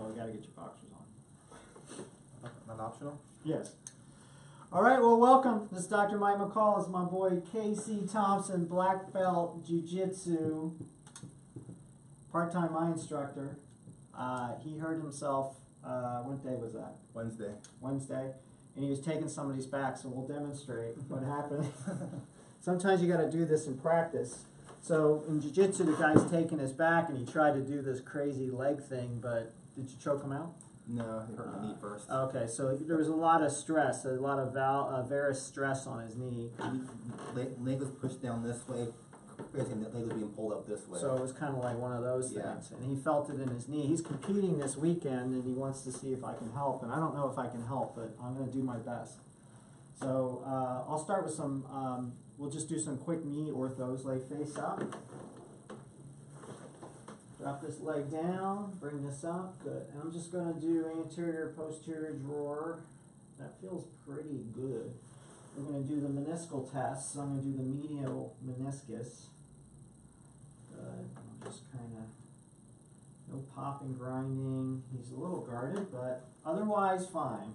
you got to get your boxers on. Not optional? Yes. All right, well, welcome. This is Dr. Mike McCall. This is my boy Casey Thompson, black belt jiu-jitsu, part-time my instructor. He hurt himself, what day was that? Wednesday. And he was taking somebody's back, so we'll demonstrate what happened. Sometimes you got to do this in practice. So in jiu-jitsu, the guy's taking his back, and he tried to do this crazy leg thing, but did you choke him out? No, he hurt my knee first. Okay, so there was a lot of stress, a lot of varus stress on his knee. Leg was pushed down this way, crazy, and the leg was being pulled up this way. So it was kind of like one of those things, and he felt it in his knee. He's competing this weekend, and he wants to see if I can help, and I don't know if I can help, but I'm going to do my best. So I'll start with some, we'll just do some quick knee orthos, lay face up. Drop this leg down, bring this up, good. And I'm just going to do anterior, posterior drawer. That feels pretty good. We're going to do the meniscal test, so I'm going to do the medial meniscus. Good. I'm just kind of, no popping, grinding. He's a little guarded, but otherwise fine.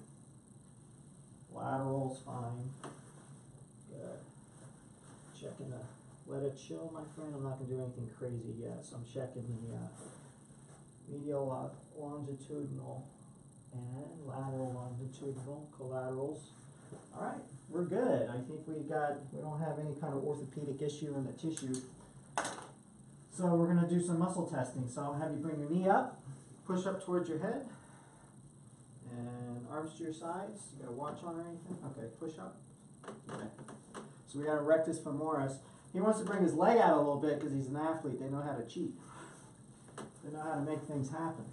Lateral's fine. Good. Checking the, let it chill, my friend. I'm not going to do anything crazy yet, so I'm checking the medial longitudinal and lateral longitudinal collaterals. All right, we're good. I think we don't have any kind of orthopedic issue in the tissue. So we're going to do some muscle testing. So I'll have you bring your knee up, push up towards your head, and arms to your sides. You got a watch on or anything? Okay, push up. Okay. So we got a rectus femoris. He wants to bring his leg out a little bit because he's an athlete. They know how to cheat. They know how to make things happen.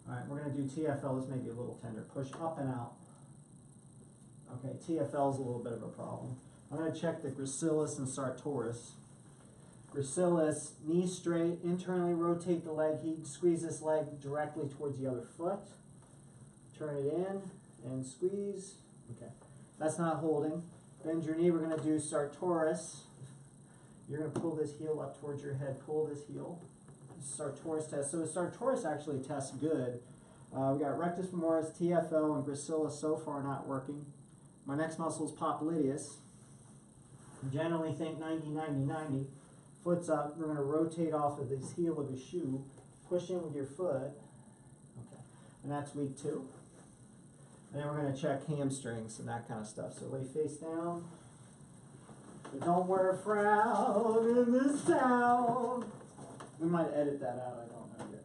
All right, we're going to do TFL. This may be a little tender. Push up and out. Okay, TFL is a little bit of a problem. I'm going to check the gracilis and sartorius. Gracilis, knee straight, internally rotate the leg. He squeeze this leg directly towards the other foot. Turn it in and squeeze. Okay, that's not holding. Bend your knee. We're going to do sartorius. You're going to pull this heel up towards your head. Pull this heel. Sartorius test. So the sartorius actually tests good. We got rectus femoris, TFL, and gracilis so far not working. My next muscle is popliteus. Generally think 90, 90, 90. Foot's up. We're going to rotate off of this heel of the shoe. Push in with your foot. Okay. And that's week 2. And then we're going to check hamstrings and that kind of stuff. So lay face down. But don't wear a frown in this town. We might edit that out. I don't know yet.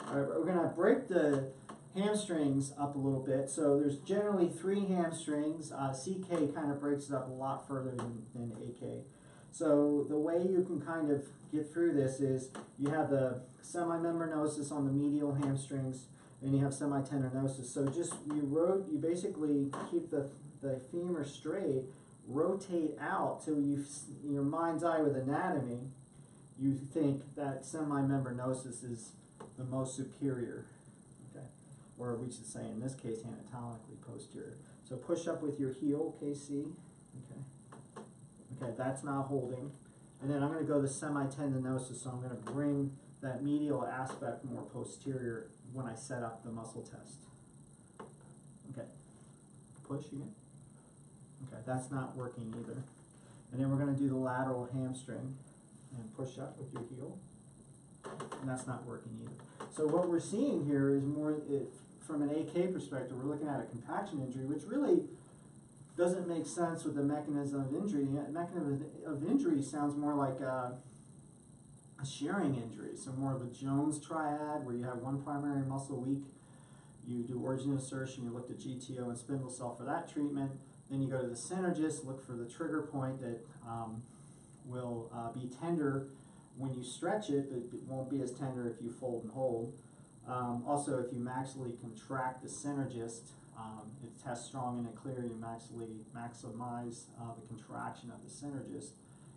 All right, we're going to break the hamstrings up a little bit. So there's generally 3 hamstrings. CK kind of breaks it up a lot further than AK. So the way you can kind of get through this is you have the semimembranosus on the medial hamstrings, and you have semitendinosus. So just you basically keep the femur straight, rotate out till in your mind's eye with anatomy, you think that semimembranosus is the most superior. Okay, or we should say in this case anatomically posterior. So push up with your heel, KC. Okay. Okay, that's not holding. And then I'm going to go to semitendinosus, so I'm going to bring that medial aspect more posterior when I set up the muscle test. Okay, push again. Okay, that's not working either. And then we're going to do the lateral hamstring and push up with your heel. And that's not working either. So what we're seeing here is more, from an AK perspective, we're looking at a compaction injury, which really doesn't make sense with the mechanism of injury. The mechanism of injury sounds more like a shearing injury, so more of a Jones triad where you have one primary muscle weak, you do origin insertion, you look at GTO and spindle cell for that treatment, then you go to the synergist, look for the trigger point that will be tender when you stretch it, but it won't be as tender if you fold and hold. Also, if you maxillally contract the synergist, it tests strong and clear, you maximize the contraction of the synergist,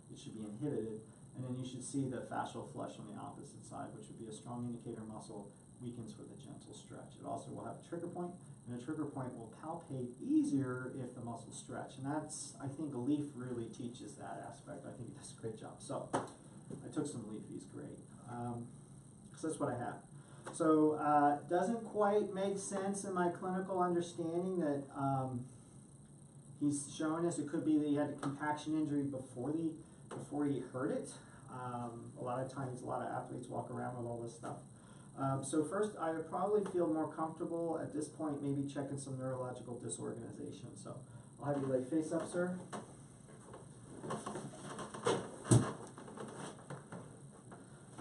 it should be inhibited. And then you should see the fascial flush on the opposite side, which would be a strong indicator muscle weakens with a gentle stretch. It also will have a trigger point, and the trigger point will palpate easier if the muscles stretch. And that's, I think, Leaf really teaches that aspect. I think he does a great job. So I took some Leaf, he's great. So that's what I have. So, doesn't quite make sense in my clinical understanding that, he's showing us it could be that he had a compaction injury before he hurt it. A lot of times, a lot of athletes walk around with all this stuff. So first, I would probably feel more comfortable at this point, maybe checking some neurological disorganization. So I'll have you lay face up, sir.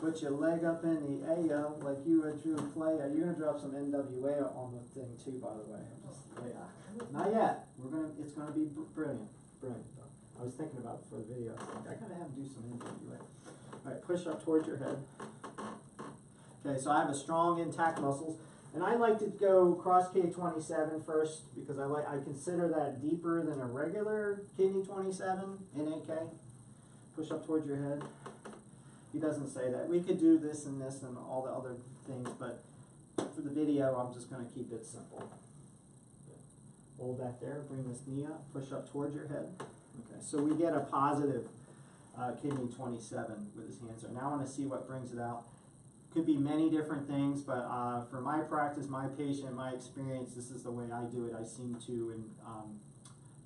Put your leg up in the air like you a true player. You're gonna drop some NWA on the thing too, by the way. Not yet. It's gonna be brilliant, brilliant. I was thinking about it for the video. I gotta have him do some NWA. All right, push up towards your head. Okay, so I have a strong intact muscles, and I like to go cross K27 first because I consider that deeper than a regular kidney 27 in AK. Push up towards your head. He doesn't say that. We could do this and all the other things, but for the video, I'm just going to keep it simple. Good. Hold that there. Bring this knee up. Push up towards your head. Okay, so we get a positive kidney 27 with his hands there. Now I want to see what brings it out. Could be many different things, but for my practice, my patient, my experience, this is the way I do it. I seem to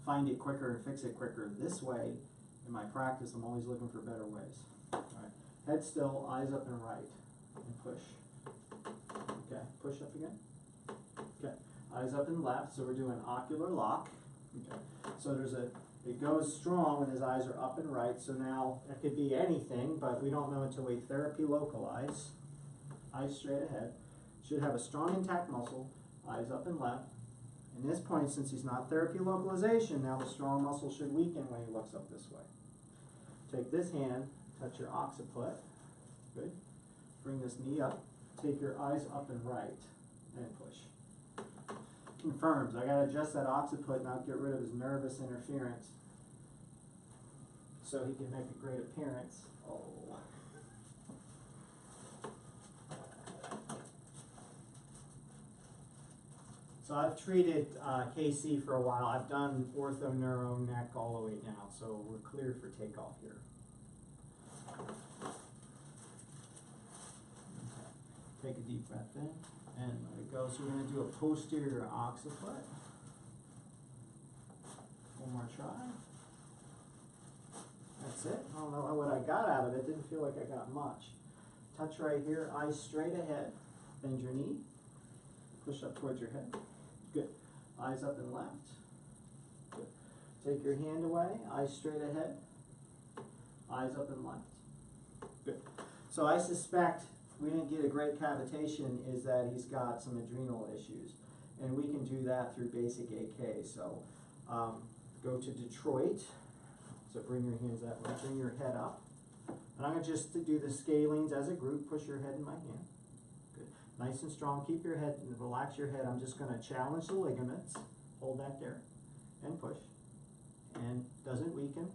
find it quicker and fix it quicker this way. In my practice, I'm always looking for better ways. All right. Head still, eyes up and right, and push. Okay, push up again. Okay, eyes up and left, so we're doing ocular lock. Okay, so it goes strong when his eyes are up and right, so now it could be anything, but we don't know until we therapy localize. Eyes straight ahead. Should have a strong intact muscle, eyes up and left. In this point, since he's not therapy localization, now the strong muscle should weaken when he looks up this way. Take this hand, touch your occiput. Good. Bring this knee up. Take your eyes up and right, and push. Confirms. I gotta adjust that occiput, not get rid of his nervous interference, so he can make a great appearance. Oh. So I've treated KC for a while. I've done ortho, neuro, neck all the way down, so we're clear for takeoff here. Okay. Take a deep breath in and let it go. So we're going to do a posterior occiput. One more try. That's it. I don't know what I got out of it. Didn't feel like I got much. Touch right here. Eyes straight ahead. Bend your knee. Push up towards your head. Good. Eyes up and left. Good. Take your hand away. Eyes straight ahead. Eyes up and left. Good. So I suspect we didn't get a great cavitation is that he's got some adrenal issues. And we can do that through basic AK. So go to Detroit. So bring your hands that way. Bring your head up. And I'm going to just do the scalenes as a group. Push your head in my hand. Good. Nice and strong. Keep your head, relax your head. I'm just going to challenge the ligaments. Hold that there. And push. And doesn't weaken.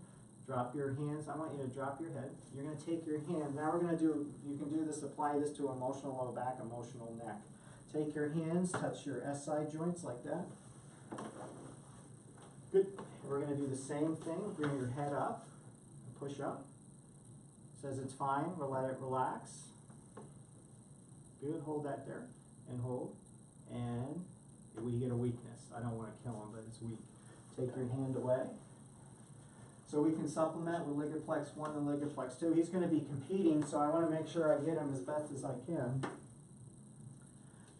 Drop your hands. I want you to drop your head. You're going to take your hand. Now we're going to do, you can do this, apply this to emotional low back, emotional neck. Take your hands, touch your SI joints like that. Good. We're going to do the same thing. Bring your head up and push up. Says it's fine. We'll let it relax. Good. Hold that there and hold. And we get a weakness. I don't want to kill him, but it's weak. Take your hand away. So we can supplement with Ligaplex 1 and Ligaplex 2. He's going to be competing, so I want to make sure I get him as best as I can.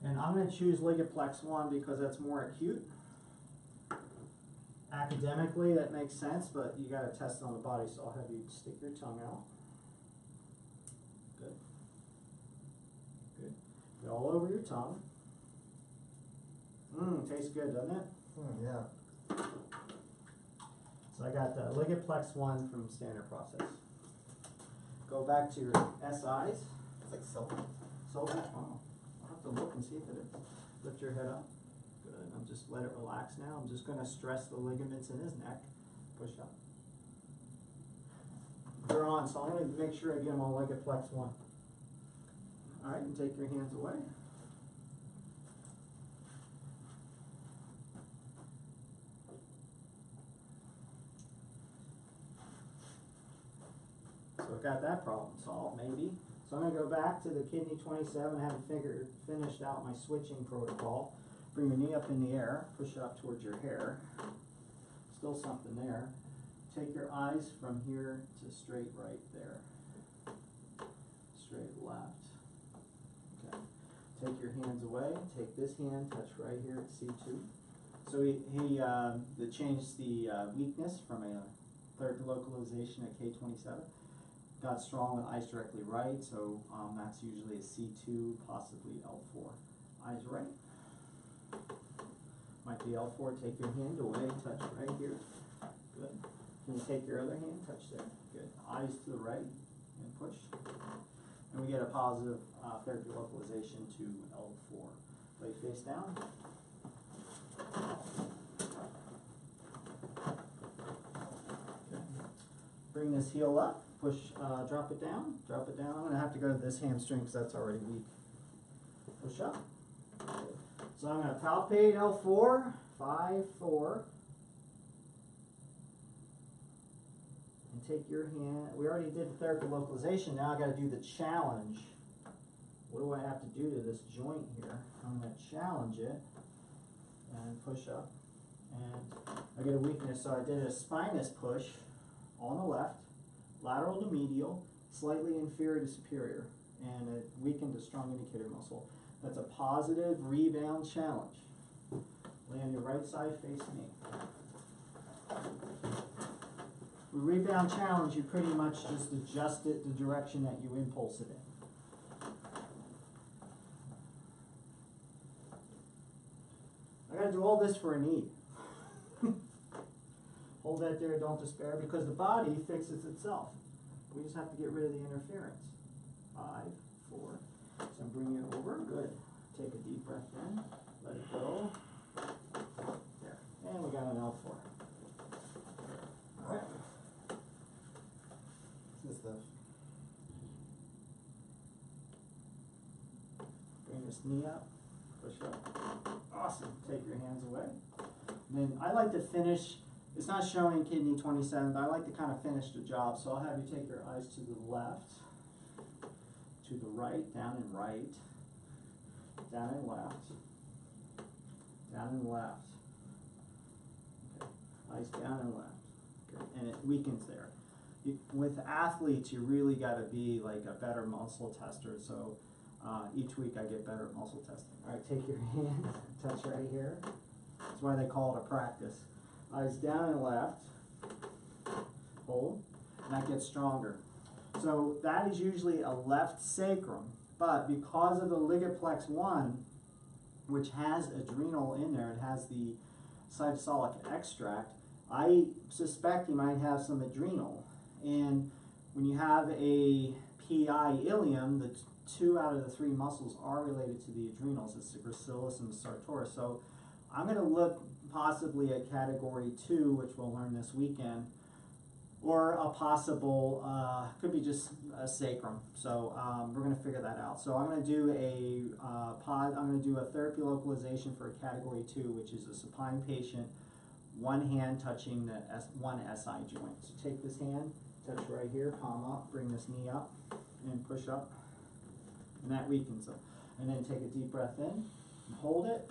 And I'm going to choose Ligaplex 1 because that's more acute. Academically, that makes sense, but you got to test it on the body, so I'll have you stick your tongue out. Good. Good. Get all over your tongue. Tastes good, doesn't it? Yeah. So I got the Ligaplex 1 from Standard Process. Go back to your SIs. It's like silver. Silver? Oh, I'll have to look and see if it is. Lift your head up. Good. I'm just let it relax now. I'm just going to stress the ligaments in his neck. Push up. They're on, so I'm going to make sure I get them on Ligaplex 1. All right, and take your hands away. So I got that problem solved, maybe. So I'm gonna go back to the kidney 27. I haven't finished out my switching protocol. Bring your knee up in the air, push it up towards your hair. Still something there. Take your eyes from here to straight right there. Straight left. Okay. Take your hands away. Take this hand, touch right here at C2. So he changed the weakness from a third localization at K27. Got strong with eyes directly right, so that's usually a C2, possibly L4. Eyes right. Might be L4. Take your hand away, touch right here. Good. Can you take your other hand, touch there? Good. Eyes to the right and push. And we get a positive therapy localization to L4. Lay face down. Okay. Bring this heel up. Push, drop it down. Drop it down. I'm going to have to go to this hamstring because that's already weak. Push up. So I'm going to palpate L4, 5, 4. And take your hand. We already did the therapy localization. Now I got to do the challenge. What do I have to do to this joint here? I'm going to challenge it and push up. And I get a weakness, so I did a spinous push on the left, lateral to medial, slightly inferior to superior, and it weakened the strong indicator muscle. That's a positive rebound challenge. Lay on your right side, face me. With rebound challenge, you pretty much just adjust it the direction that you impulse it in. I gotta do all this for a knee. Hold that there, don't despair, because the body fixes itself. We just have to get rid of the interference. 5, 4. So bring it over, good. Take a deep breath in, let it go. There, and we got an L4. All right. This stuff. Bring this knee up, push up. Awesome, take your hands away. And then I like to finish, it's not showing kidney 27, but I like to kind of finish the job. So I'll have you take your eyes to the left, to the right, down and right, down and left, down and left. Okay. Eyes down and left. Good. And it weakens there. With athletes, you really got to be like a better muscle tester. So each week I get better at muscle testing. All right, take your hand, touch right here. That's why they call it a practice. Eyes down and left. Hold. And that gets stronger. So that is usually a left sacrum, but because of the ligaplex 1, which has adrenal in there, it has the cytosolic extract, I suspect you might have some adrenal. And when you have a PI ilium, the 2 out of the 3 muscles are related to the adrenals. It's the gracilis and the sartorius. So I'm going to look possibly at category 2, which we'll learn this weekend, or a possible, could be just a sacrum. So we're going to figure that out. So I'm going to do a therapy localization for a category 2, which is a supine patient, one hand touching the one SI joint. So take this hand, touch right here, palm up, bring this knee up, and push up, and that weakens them. And then take a deep breath in, and hold it.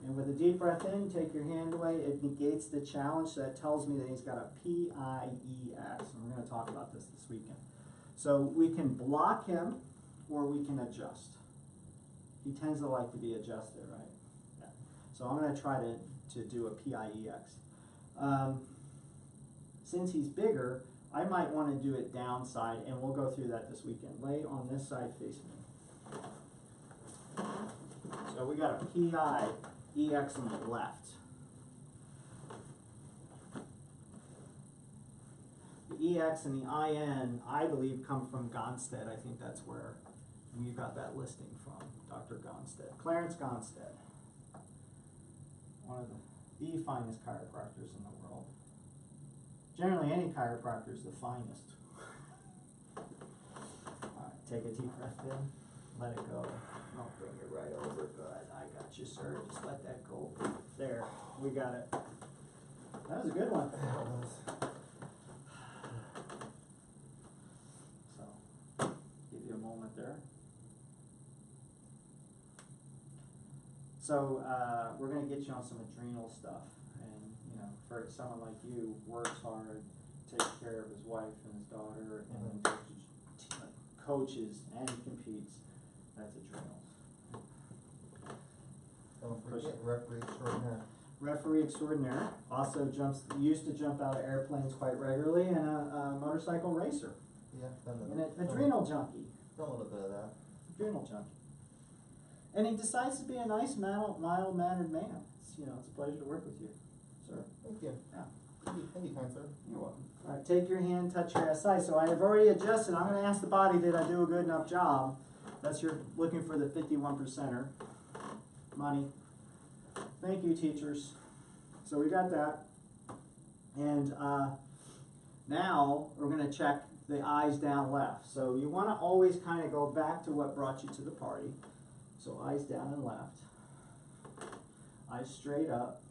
And with a deep breath in, take your hand away. It negates the challenge, so that tells me that he's got a PIEX. And we're going to talk about this weekend. So we can block him, or we can adjust. He tends to like to be adjusted, right? Yeah. So I'm going to try to do a PIEX. Since he's bigger, I might want to do it downside, and we'll go through that this weekend. Lay on this side, face me. So we got a PIEX on the left. The EX and the IN, I believe, come from Gonstead. I think that's where we got that listing from, Dr. Gonstead. Clarence Gonstead, one of the finest chiropractors in the world. Generally, any chiropractor is the finest. All right, take a deep breath in, let it go. I'll bring it right over. Good, I got you, sir. Just let that go. There, we got it. That was a good one. So, it there. So, we're gonna get you on some adrenal stuff, and, you know, for someone like you, works hard, takes care of his wife and his daughter, and then coaches and competes, that's adrenals. Don't forget referee extraordinaire. Referee extraordinaire, also used to jump out of airplanes quite regularly, and a motorcycle racer, Yeah, and an adrenal junkie. Done a little bit of that. Adrenal junkie. And he decides to be a nice, mild-mannered man. It's, you know, it's a pleasure to work with you, sir. Thank you. Yeah. Thank you, kind sir. You're welcome. All right, take your hand, touch your SI. So I have already adjusted. I'm going to ask the body, did I do a good enough job? That's your looking for the 51%er. Money. Thank you, teachers. So we got that. And now we're going to check the eyes down left. So you want to always kind of go back to what brought you to the party. So eyes down and left. Eyes straight up.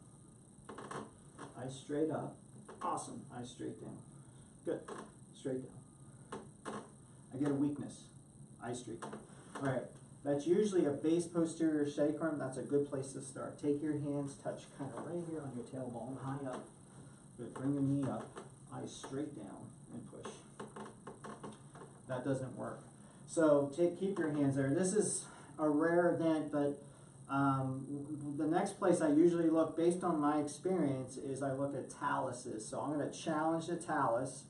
Eyes straight up. Awesome. Eyes straight down. Good. Straight down. I get a weakness. Eyes straight down. All right. That's usually a base posterior sacrum. That's a good place to start. Take your hands, touch kind of right here on your tailbone, high up. Good. Bring your knee up. Eyes straight down and push. That doesn't work. So keep your hands there. This is a rare event, but the next place I usually look, based on my experience, is I look at taluses. So I'm going to challenge the talus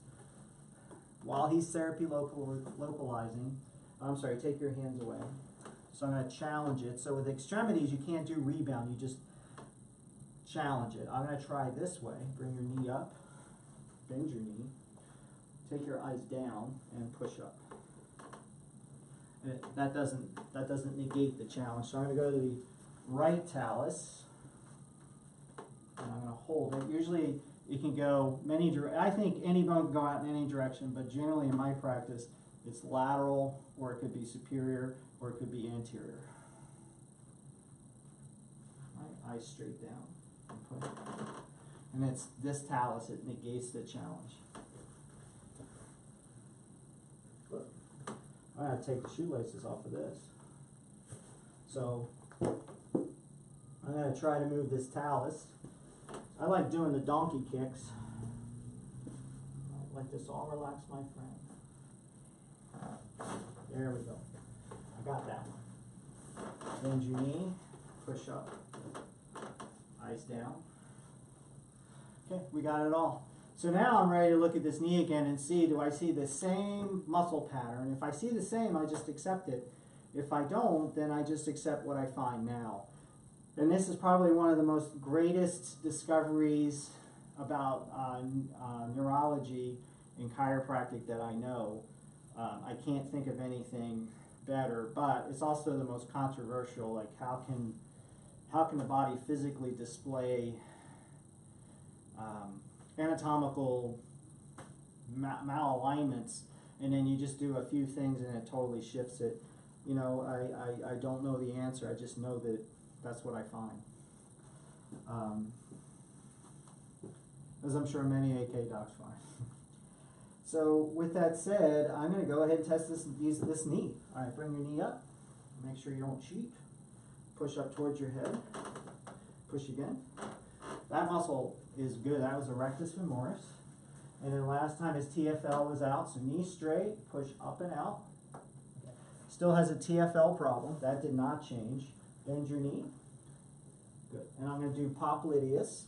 while he's therapy localizing. I'm sorry, take your hands away. So I'm going to challenge it. So with extremities, you can't do rebound. You just challenge it. I'm going to try this way. Bring your knee up, bend your knee, take your eyes down, and push up. And that doesn't negate the challenge. So I'm going to go to the right talus, and I'm going to hold it. Usually it can go many directions. I think any bone can go out in any direction, but generally in my practice, it's lateral, or it could be superior, or it could be anterior. Right, eyes straight down. And push. And it's this talus, it negates the challenge. I gotta take the shoelaces off of this. So I'm gonna try to move this talus. I like doing the donkey kicks. Let this all relax, my friend. There we go. I got that one. Bend your knee, push up, eyes down. Okay, we got it all. So now I'm ready to look at this knee again and see, do I see the same muscle pattern? If I see the same, I just accept it. If I don't, then I just accept what I find now. And this is probably one of the most greatest discoveries about neurology and chiropractic that I know. I can't think of anything better, but it's also the most controversial. Like, how can the body physically display anatomical malalignments, and then you just do a few things and it totally shifts it? You know, I don't know the answer. I just know that that's what I find. As I'm sure many AK docs find. So with that said, I'm going to go ahead and test this knee. All right, bring your knee up. Make sure you don't cheat. Push up towards your head. Push again. That muscle is good. That was a rectus femoris. And then last time his TFL was out, so knee straight, push up and out. Okay. Still has a TFL problem. That did not change. Bend your knee. Good. And I'm going to do popliteus.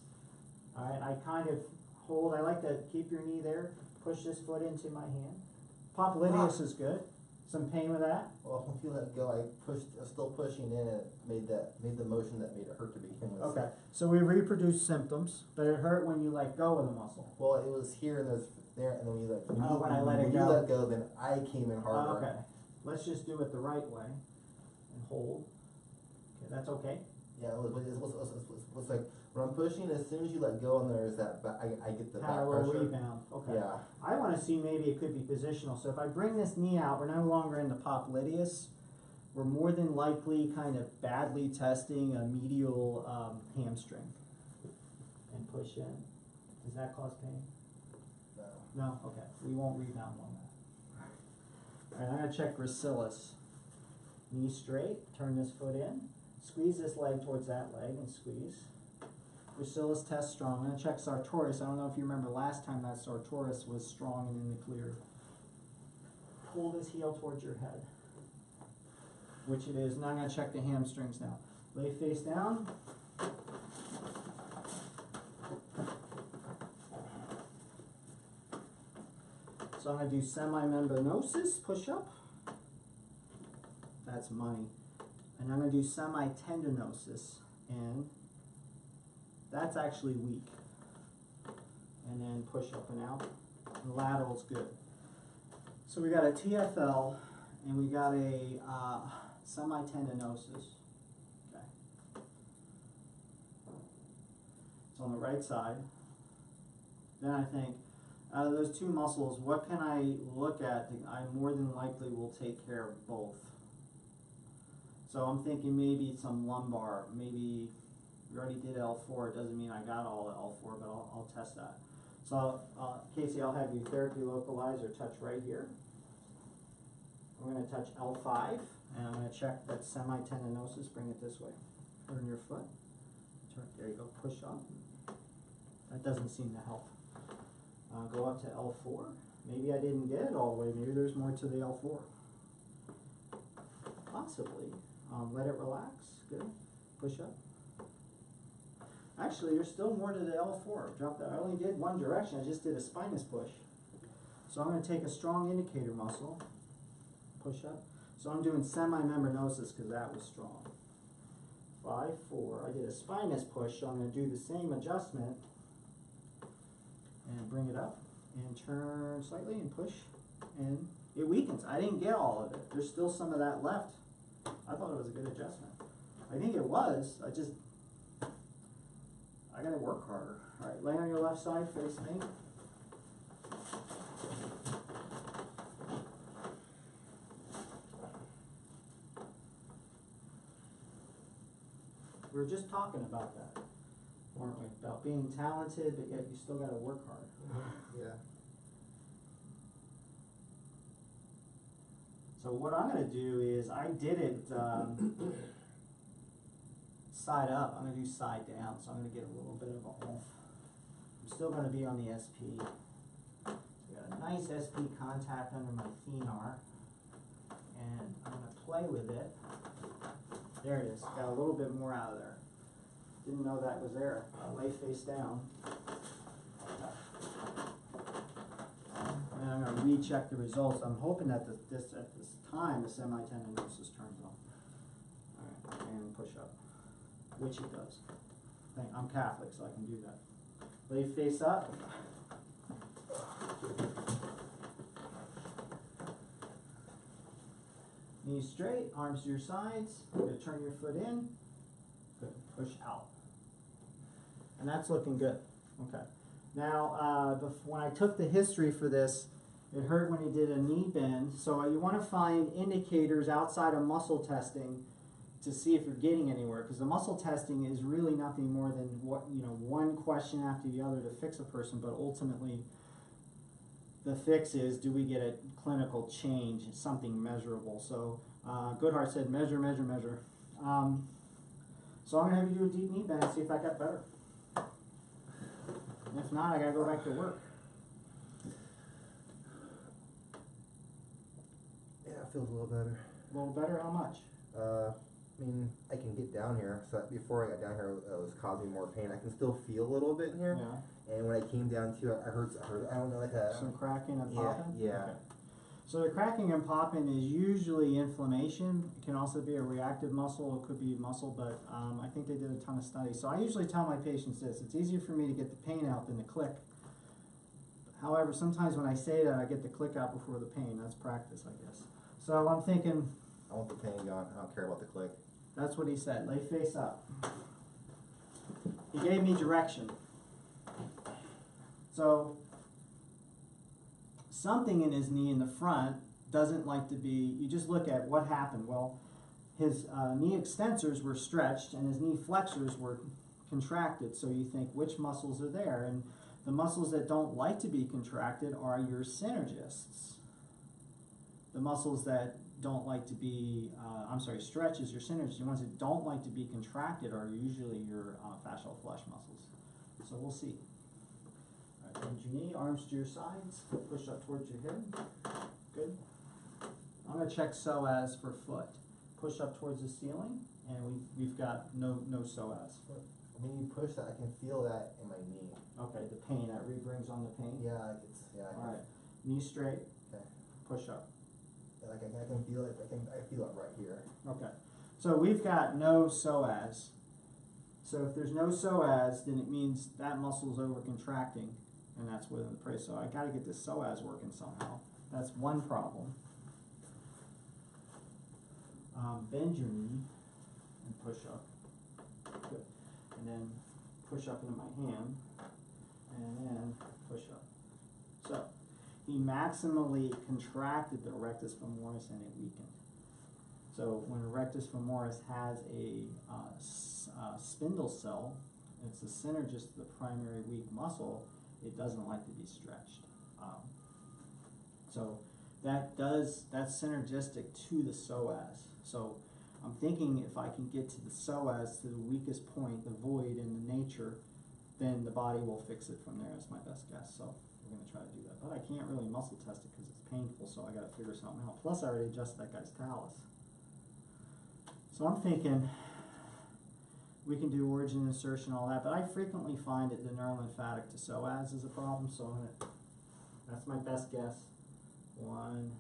All right, I kind of hold. I like to keep your knee there. Push this foot into my hand. Popliteus is good. Some pain with that? Well, if you let go, I was still pushing in, and it made the motion that made it hurt to begin with. Okay, so we reproduce symptoms, but it hurt when you let go of the muscle. Well, it was here and there, and then when you let when you let go, then I came in harder. Okay, let's just do it the right way and hold. Okay, that's okay. Yeah, it was like when I'm pushing, as soon as you let go, and there's that, I get the back Parallel pressure. rebound. Okay. Yeah. I want to see maybe it could be positional. So if I bring this knee out, we're no longer in the popliteus. We're more than likely kind of badly testing a medial hamstring. And push in. Does that cause pain? No. No? Okay. We won't rebound on that. Alright, I'm gonna check gracilis. Knee straight, turn this foot in, squeeze this leg towards that leg and squeeze. Gracilis test strong. I'm gonna check sartorius. I don't know if you remember last time that sartorius was strong and in the clear. Pull this heel towards your head, which it is. Now I'm gonna check the hamstrings now. Lay face down. So I'm going to do semimembranosus, push up. That's money. And I'm going to do semitendinosus, and that's actually weak. And then push up and out. And lateral's good. So we got a TFL, and we got a semitendinosus. Okay. It's on the right side. Then I think, out of those two muscles, what can I look at that I more than likely will take care of both? So I'm thinking maybe some lumbar, maybe we already did L4, it doesn't mean I got all L4, but I'll test that. So Casey, I'll have you therapy localize or touch right here. We're going to touch L5, and I'm going to check that semitendinosus, bring it this way. Turn your foot, turn, there you go, push up. That doesn't seem to help. Go up to L4. Maybe I didn't get it all the way. Maybe there's more to the L4. Possibly. Let it relax. Good. Push up. Actually, there's still more to the L4. Drop that. I only did one direction. I just did a spinous push. So I'm going to take a strong indicator muscle. Push up. So I'm doing semimembranosus because that was strong. 5, 4. I did a spinous push, so I'm going to do the same adjustment. And bring it up and turn slightly and push, and it weakens. I didn't get all of it. There's still some of that left. I thought it was a good adjustment. I think it was. I gotta work harder. All right, lay on your left side, face me. We were just talking about that, weren't we? About being talented, but yet you still got to work hard. Yeah. So what I'm going to do is, I did it side up. I'm going to do side down, so I'm going to get a little bit of a oomph. I'm still going to be on the SP. So I got a nice SP contact under my thenar, and I'm going to play with it. There it is. Got a little bit more out of there. Didn't know that was there. Lay face down. And I'm going to recheck the results. I'm hoping that at this time the semitendinosus turns off. Alright, and push up. Which it does. I'm Catholic, so I can do that. Lay face up. Knees straight, arms to your sides. You're going to turn your foot in. Good. Push out. And that's looking good. Okay. Now, when I took the history for this, it hurt when you did a knee bend. So you want to find indicators outside of muscle testing to see if you're getting anywhere, because the muscle testing is really nothing more than one question after the other to fix a person, but ultimately the fix is, do we get a clinical change, something measurable? So Goodhart said, measure, measure, measure. So I'm going to have you do a deep knee bend and see if I got better. And if not, I got to go back to work. Yeah, it feels a little better. A little better? How much? I mean, I can get down here. So before I got down here, it was causing more pain. I can still feel a little bit in here. Yeah. And when I came down to it, I heard, I don't know, like a... Some cracking and popping? Yeah. Okay. So the cracking and popping is usually inflammation. It can also be a reactive muscle. It could be muscle, but I think they did a ton of studies. So I usually tell my patients this. It's easier for me to get the pain out than the click. However, sometimes when I say that, I get the click out before the pain. That's practice, I guess. So I'm thinking... I want the pain gone. I don't care about the click. That's what he said. Lay face up. He gave me direction. So... something in his knee in the front doesn't like to be, you just look at what happened. Well, his knee extensors were stretched and his knee flexors were contracted. So you think, which muscles are there? And the muscles that don't like to be contracted are your synergists. the muscles that don't like to be, stretches, your synergies, the ones that don't like to be contracted are usually your fascial flesh muscles. So we'll see. All right, bend your knee, arms to your sides, push up towards your head. Good. I'm going to check psoas for foot. Push up towards the ceiling, and we've got no psoas. When you push that, I can feel that in my knee. Okay, the pain, that re-brings on the pain? Yeah, I All right, knee straight, Okay. push up. Like I can feel it. I feel it right here. Okay, so we've got no psoas. So if there's no psoas, then it means that muscle's over contracting, and that's within the brace. So I got to get this psoas working somehow. That's one problem. Bend your knee and push up. Good. And then push up into my hand, and then push up. So he maximally contracted the rectus femoris and it weakened. So when a rectus femoris has a spindle cell, it's a synergist to the primary weak muscle, it doesn't like to be stretched. So that's synergistic to the psoas. So I'm thinking if I can get to the psoas, to the weakest point, the void in the nature, then the body will fix it from there. That's my best guess. So we're going to try to do that. But I can't really muscle test it because it's painful, so I got to figure something out. Plus, I already adjusted that guy's talus. So I'm thinking we can do origin insertion, all that, but I frequently find that the neurolymphatic to psoas is a problem, so that's my best guess. One.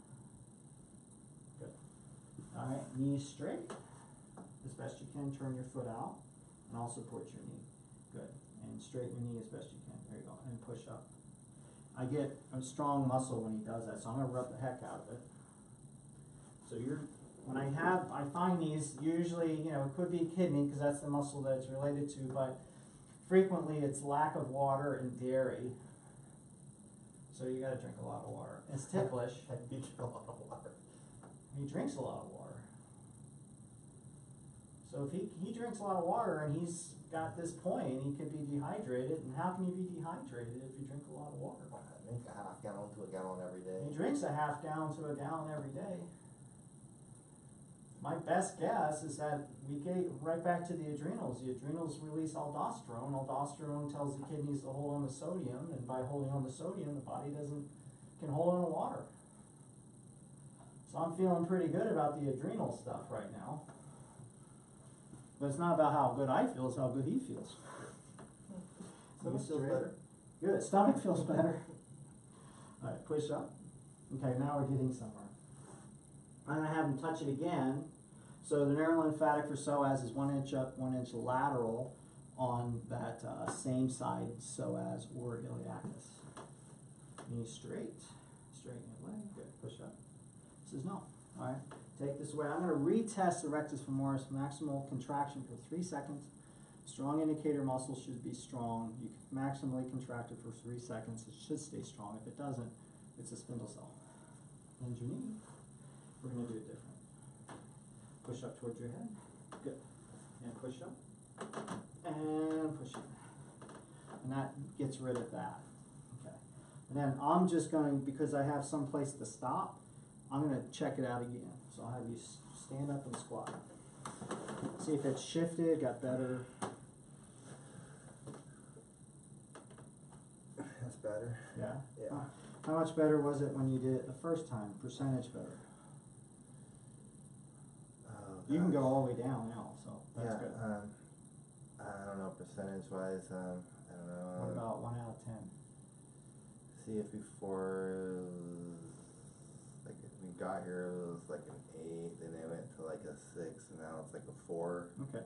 Good. All right, knees straight. As best you can, turn your foot out, and I'll support your knee. Good. And straighten your knee as best you can. There you go. And push up. I get a strong muscle when he does that, so I'm going to rub the heck out of it. So when I find these, usually, it could be kidney, because that's the muscle that it's related to, but frequently it's lack of water and dairy. So you got to drink a lot of water. It's ticklish. I drink a lot of water. He drinks a lot of water. So if he drinks a lot of water and he's got this point, he could be dehydrated. And how can you be dehydrated if you drink a lot of water? I drink a half gallon to a gallon every day. He drinks a half gallon to a gallon every day. My best guess is that we get right back to the adrenals. The adrenals release aldosterone. Aldosterone tells the kidneys to hold on to sodium, and by holding on to sodium, the body can hold on to water. So I'm feeling pretty good about the adrenal stuff right now. But it's not about how good I feel, it's how good he feels. Stomach feels better. Good, stomach feels better. All right, push up. Okay, now we're getting somewhere. I'm going to have him touch it again. So the neurolymphatic for psoas is 1 inch up, 1 inch lateral on that same side psoas or iliacus. Knee straight, straighten your leg, good, push up. Says no. All right, take this away. I'm going to retest the rectus femoris, maximal contraction for 3 seconds. Strong indicator muscle should be strong. You can maximally contract it for 3 seconds. It should stay strong. If it doesn't, it's a spindle cell. Bend your knee. We're going to do it different. Push up towards your head. Good. And push up. And push up. And that gets rid of that. Okay. And then I'm just going, because I have some place to stop, I'm going to check it out again. So I'll have you stand up and squat. See if it's shifted, got better. That's better. Yeah? Yeah. How much better was it when you did it the first time? Percentage better? You can go all the way down now, so that's good. I don't know percentage wise. I don't know. What about 1 out of 10? See if before like if we got here it was like an 8, then it went to like a 6, and now it's like a 4. Okay.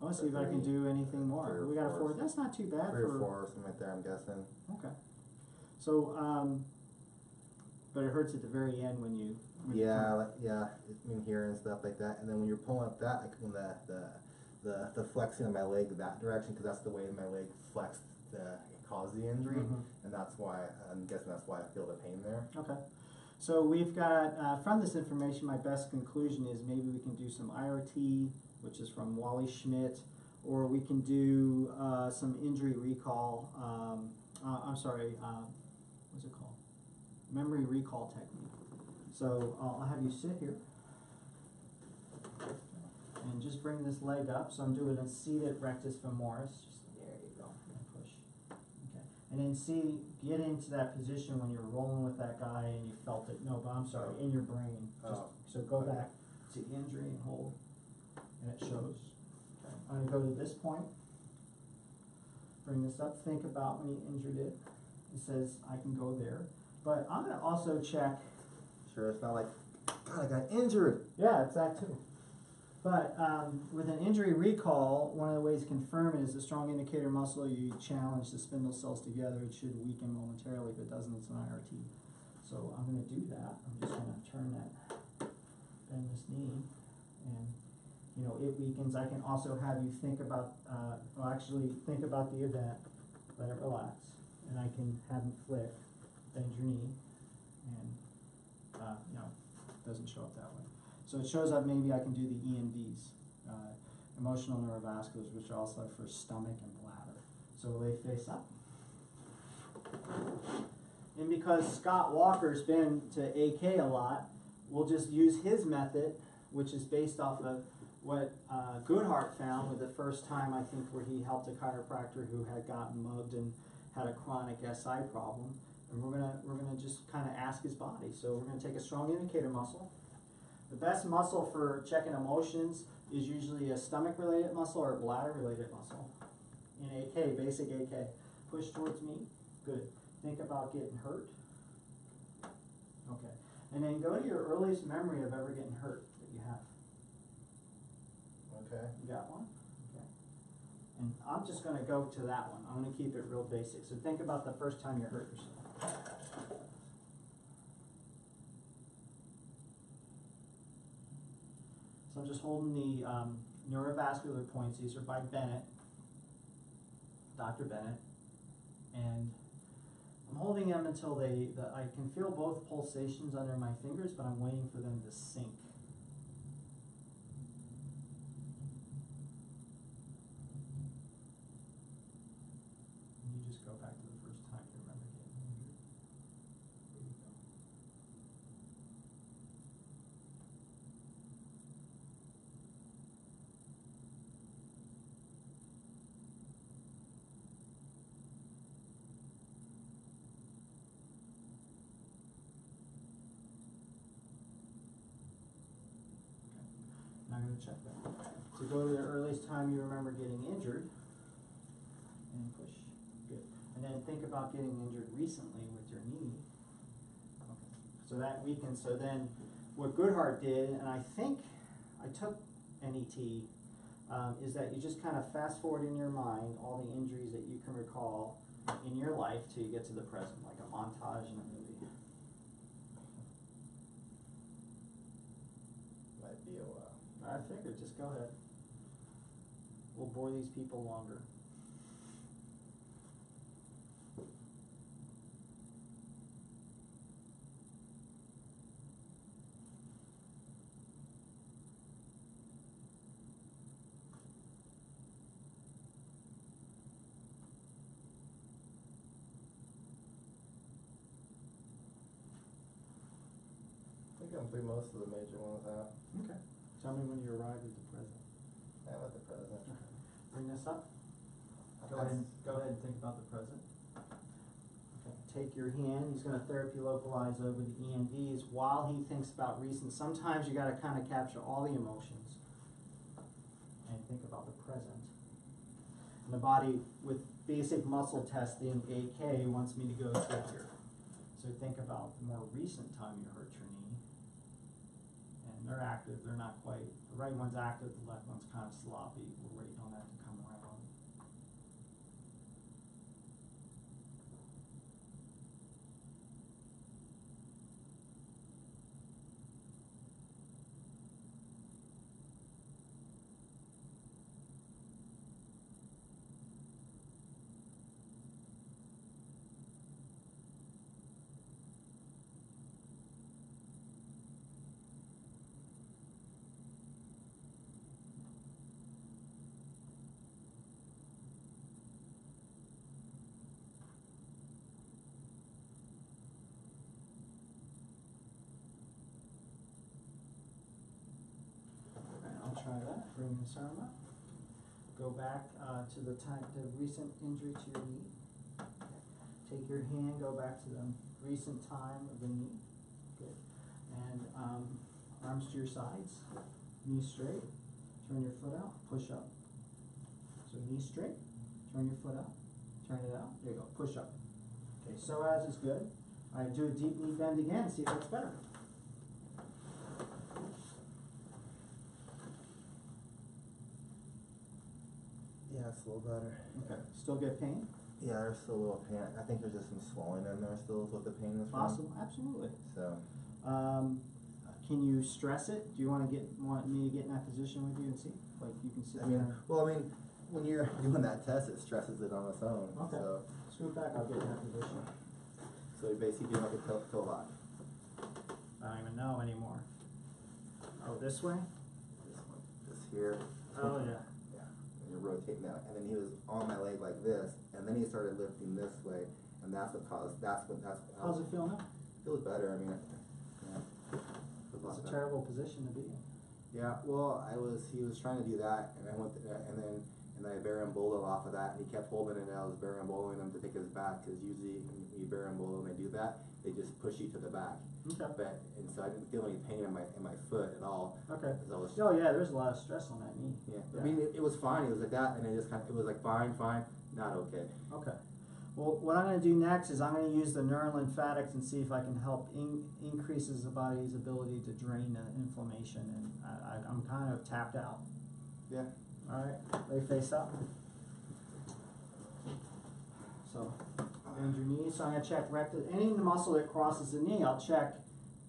I want to see if I can do anything more. We got a 4. That's not too bad 3 for. or 4 or something like that. I'm guessing. Okay. So, but it hurts at the very end when you. Yeah, in here and stuff like that. And then when you're pulling up that, like when the flexing of my leg that direction, because that's the way my leg flexed to cause the injury, and that's why I'm guessing that's why I feel the pain there. Okay. So we've got from this information, my best conclusion is maybe we can do some IRT, which is from Wally Schmidt, or we can do some injury recall. What's it called? Memory recall technique. So I'll have you sit here. And just bring this leg up. So I'm doing a seated rectus femoris. Just there you go. And push. Okay. And then get into that position when you're rolling with that guy and you felt it. No, but I'm sorry, in your brain. Just, so go back to the injury and hold. And it shows. Okay. I'm gonna go to this point. Bring this up. Think about when you injured it. It says I can go there. But I'm gonna also check. Sure, it's not like, God, I got injured. Yeah, it's that too. But with an injury recall, one of the ways to confirm it is the strong indicator muscle. You challenge the spindle cells together. It should weaken momentarily. If it doesn't, it's an IRT. So I'm going to do that. I'm just going to turn that, bend this knee, and it weakens. I can also have you think about, think about the event, let it relax, and I can have you flick, bend your knee, and it doesn't show up that way. So it shows up maybe I can do the ENVs, emotional neurovasculars, which are also for stomach and bladder. So will they face up? And because Scott Walker's been to AK a lot, we'll just use his method, which is based off of what Goodhart found with the first time, I think, where he helped a chiropractor who had gotten mugged and had a chronic SI problem. And we're gonna just kind of ask his body. So we're gonna take a strong indicator muscle. The best muscle for checking emotions is usually a stomach-related muscle or a bladder-related muscle. In AK, basic AK. Push towards me. Good. Think about getting hurt. Okay. And then go to your earliest memory of ever getting hurt that you have. Okay. You got one? Okay. And I'm just going to go to that one. I'm going to keep it real basic. So think about the first time you hurt yourself. So I'm just holding the neurovascular points. These are by Bennett, Dr. Bennett. And I'm holding them until I can feel both pulsations under my fingers, but I'm waiting for them to sink. And you just go back to the first time you remember getting injured. There you go. Now I'm going to check that. So go to the earliest time you remember getting injured and push. Good. And then think about getting injured recently with your knee. Okay. So that weakens. So then what Goodhart did, and I think I took NET, is that you just kind of fast forward in your mind all the injuries that you can recall in your life till you get to the present, like a montage in a movie. Might be a while. I figured, just go ahead. We'll bore these people longer. I think I'm through most of the major ones now. Okay. Tell me when you arrive at the present. I'm at the present. Okay. Bring this up. Go ahead and think about the present. Okay. Take your hand. He's going to therapy localize over the ENVs while he thinks about recent. Sometimes you got to kind of capture all the emotions and think about the present. And the body, with basic muscle testing, AK wants me to go to here. So think about the more recent time you hurt your knee. And they're active, they're not quite, the right one's active, the left one's kind of sloppy. We're waiting on that to come around. Bring this arm up. Go back to the recent injury to your knee. Take your hand, go back to the recent time of the knee. Good. And arms to your sides, knees straight. Turn your foot out, push up. So knees straight, turn your foot out, turn it out. There you go, push up. Okay, psoas is good. All right, do a deep knee bend again, see if that's better. Yeah, it's a little better. Okay. Still get pain? Yeah, there's still a little pain. I think there's just some swelling in there still is what the pain is from. Possible, absolutely. So, Can you stress it? Do you want me to get in that position with you and see? Like you can sit I mean, there. well, I mean, when you're doing that test, it stresses it on its own. Okay. So, Scoot back, I'll get in that position. so you're basically doing like a toe lock. I don't even know anymore. Oh, this way? This one, this here. Oh, yeah. Yeah, and you're rotating that, and then he was on my leg like this, and then he started lifting this way, and that's what caused. How's it feel now? Feels better. I mean, yeah. Feels a lot It's a better. terrible position to be in. Yeah, well, he was trying to do that, and I went, and then I berimbolo off of that, and he kept holding it, and I was berimboloing him to take his back, because usually when you berimbolo and they do that, they just push you to the back. Okay. And so I didn't feel any pain in my foot at all. Okay. 'Cause I was, Oh yeah, there's a lot of stress on that knee. yeah. I mean, it was fine, it was like that, and it just it was like fine, not okay. Okay. Well, what I'm going to do next is I'm going to use the neurolymphatics and see if I can help increases the body's ability to drain the inflammation, and I'm kind of tapped out. Yeah. All right, lay face up. So, bend your knees. So I'm going to check any muscle that crosses the knee. I'll check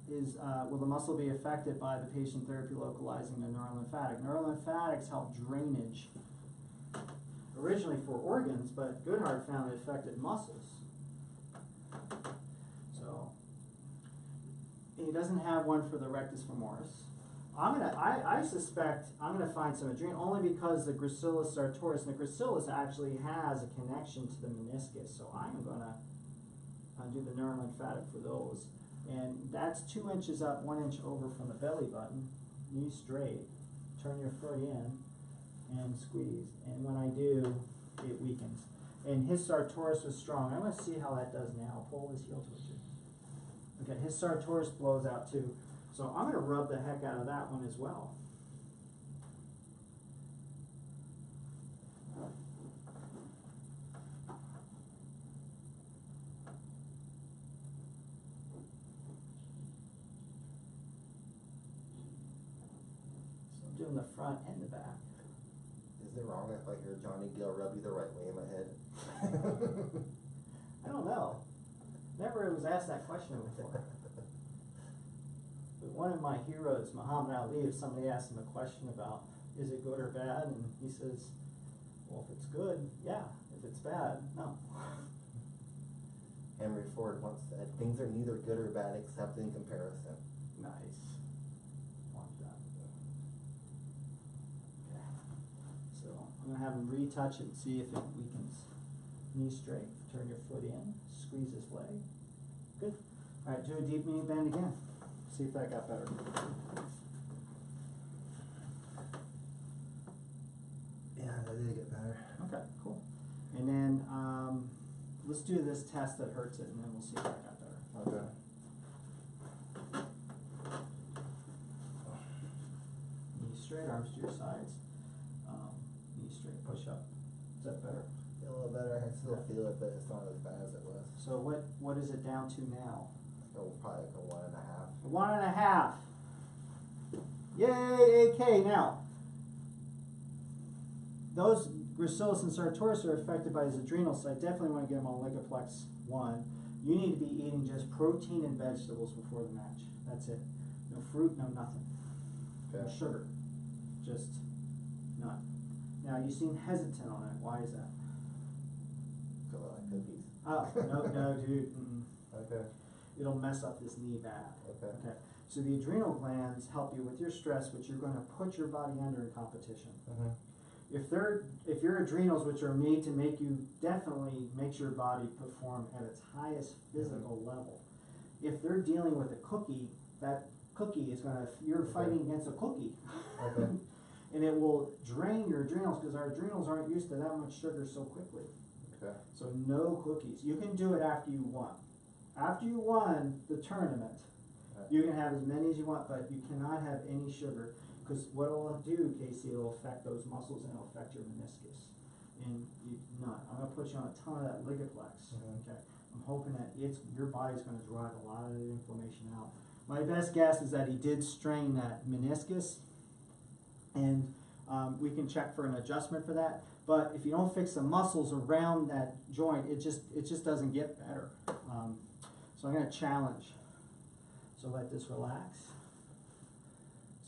will the muscle be affected by the patient therapy localizing the neurolymphatic. Neurolymphatics help drainage. Originally for organs, but Goodhart found it affected muscles. So he doesn't have one for the rectus femoris. I suspect I'm gonna find some adrenal only because the gracilis sartorius, and the gracilis actually has a connection to the meniscus. So I'm gonna do the neurolymphatic for those, and that's 2 inches up, 1 inch over from the belly button. Knee straight. Turn your foot in and squeeze, and when I do, it weakens. And his sartorius was strong. I'm going to see how that does now. Pull his heel towards you. Okay, his sartorius blows out too. So I'm going to rub the heck out of that one as well. So I'm doing the front and the back. Is it wrong if I hear Johnny Gill rub you the right way in my head? I don't know. Never was asked that question before. But one of my heroes, Muhammad Ali, if somebody asked him a question about is it good or bad, and he says, well, if it's good, yeah. If it's bad, no. Henry Ford once said, things are neither good or bad except in comparison. Nice. Like that. Okay. So I'm going to have him retouch it and see if it weakens. Knee straight. Turn your foot in. Squeeze his leg. Good. All right, do a deep knee bend again. See if that got better. Yeah, that did get better. Okay, cool. And then let's do this test that hurts it, and then we'll see if that got better. Okay. Knee straight, arms to your sides. Knee straight, push up. Is that better? A little better. I still feel it, but it's not as bad as it was. So what is it down to now? So probably like a 1.5. 1.5. Yay, AK. Now, those gracilis and sartorius are affected by his adrenals, so I definitely want to get him on Ligaplex 1. You need to be eating just protein and vegetables before the match. That's it. No fruit, no nothing. Okay. No sugar. Just none. Now, you seem hesitant on it. Why is that? So like cookies. Oh, no, dude. Mm-mm. Okay. It'll mess up this knee bad. Okay. Okay. So the adrenal glands help you with your stress, which you're going to put your body under in competition. Mm-hmm. If your adrenals, which are made to make you, definitely makes your body perform at its highest physical level. If they're dealing with a cookie, that cookie is going to, you're fighting against a cookie. Okay. and it will drain your adrenals, because our adrenals aren't used to that much sugar so quickly. Okay. So no cookies. You can do it after you won. After you won the tournament, Right. you can have as many as you want, but you cannot have any sugar, because what it'll do, Casey, it'll affect those muscles and it'll affect your meniscus. And you not. I'm gonna put you on a ton of that Ligaplex. Mhm. Okay. I'm hoping that your body's gonna drive a lot of the inflammation out. My best guess is that he did strain that meniscus, and we can check for an adjustment for that. But if you don't fix the muscles around that joint, it just doesn't get better. So I'm gonna challenge. So let this relax.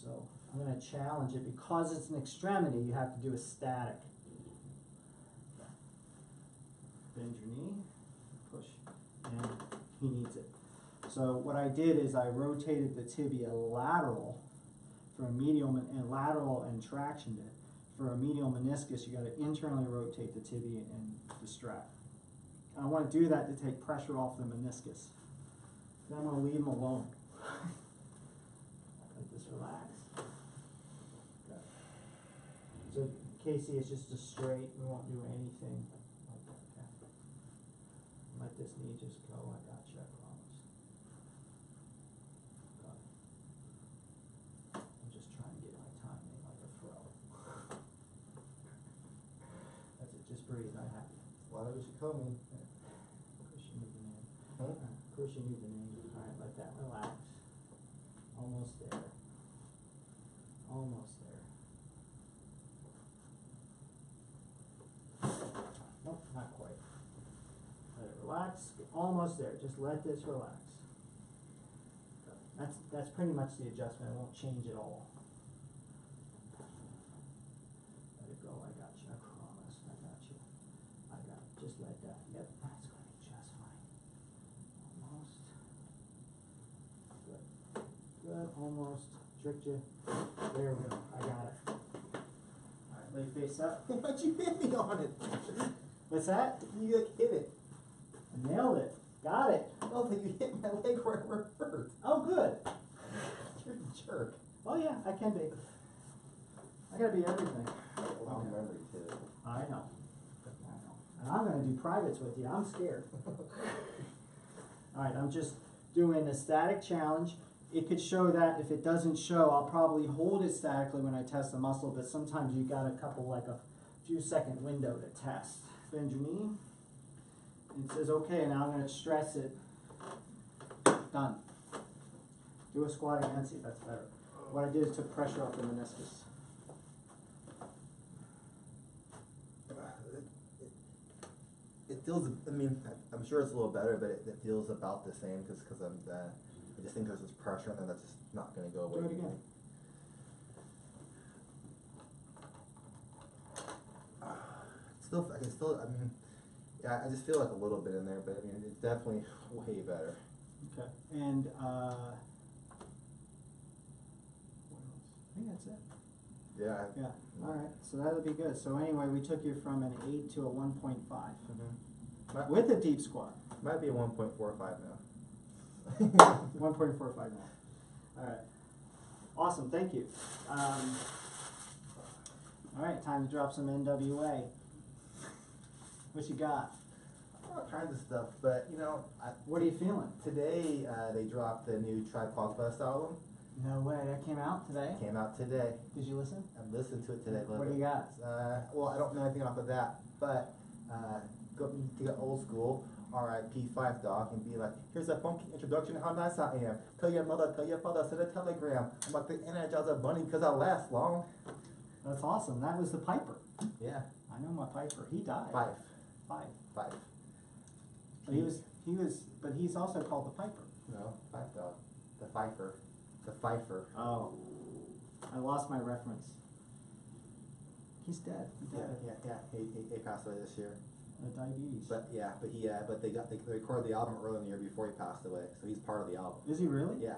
So I'm gonna challenge it, because it's an extremity. You have to do a static. Bend your knee, push, and he needs it. So what I did is I rotated the tibia lateral for a medial, and lateral and tractioned it. For a medial meniscus, you gotta internally rotate the tibia and distract. And I wanna do that to take pressure off the meniscus. Then I'm gonna leave him alone. Let this relax. Okay. So Casey, it's just a straight, we won't do anything like that, okay? Let this knee just go, I got you, I promise. Got it. I'm just trying to get my timing like a throw. That's it, just breathe, I have you. Why don't you call me? Of course you need the name. Huh? Of course you need the name. Alright, let that relax. Almost there. Almost there. Nope, not quite. Let it relax. Almost there. Just let this relax. That's pretty much the adjustment. It won't change at all. Let it go. I got you. I promise. I got you. I got it. Just let that. Yep. That's going to be just fine. Almost. Good. Good. Almost. Tricked you. There we go. I got it. Alright, lay face up. Why'd you hit me on it? What's that? You like hit it. I nailed it. Got it. Oh, but you hit my leg where it hurt. Oh, good. You're a jerk. Oh, yeah, I can be. I gotta be everything. Long memory too. I know. And I'm gonna do privates with you. I'm scared. Alright, I'm just doing a static challenge. It could show that. If it doesn't show, I'll probably hold it statically when I test the muscle, but sometimes you got a couple, like a few second window to test. Bend your knee. It says, okay, now I'm gonna stress it. Done. Do a squat again, see if that's better. What I did is took pressure off the meniscus. It feels, I mean, I'm sure it's a little better, but it feels about the same because I just think there's this pressure and then that's just not going to go away. Do it again. I mean, yeah, I just feel like a little bit in there, but I mean, it's definitely way better. Okay, and what else? I think that's it. Yeah. Yeah, alright, so that'll be good. So anyway, we took you from an 8 to a 1.5 with a deep squat. Might be a 1.45 now. 1.45 now. Alright, awesome, thank you. Alright, time to drop some NWA. What you got? All kinds of stuff, but you know, What are you feeling? today they dropped the new Tribe Called Quest album. No way, that came out today? Came out today. Did you listen? I listened to it today. What do you got? Well, I don't know anything off of that, but go to get old school, R.I.P. Five Dog, and be like, here's a funky introduction to how nice I am. Tell your mother, tell your father, send a telegram. I'm about to energize a bunny because I last long. That's awesome, that was the Piper. Yeah. I know my Piper, he died. Five. But but he's also called the Piper. No, Five Dog. The Fifer. The Fifer. Oh, I lost my reference. He's dead. He died Yeah. He passed away this year. of diabetes. But yeah, but they recorded the album earlier in the year before he passed away, so he's part of the album. Is he really? Yeah.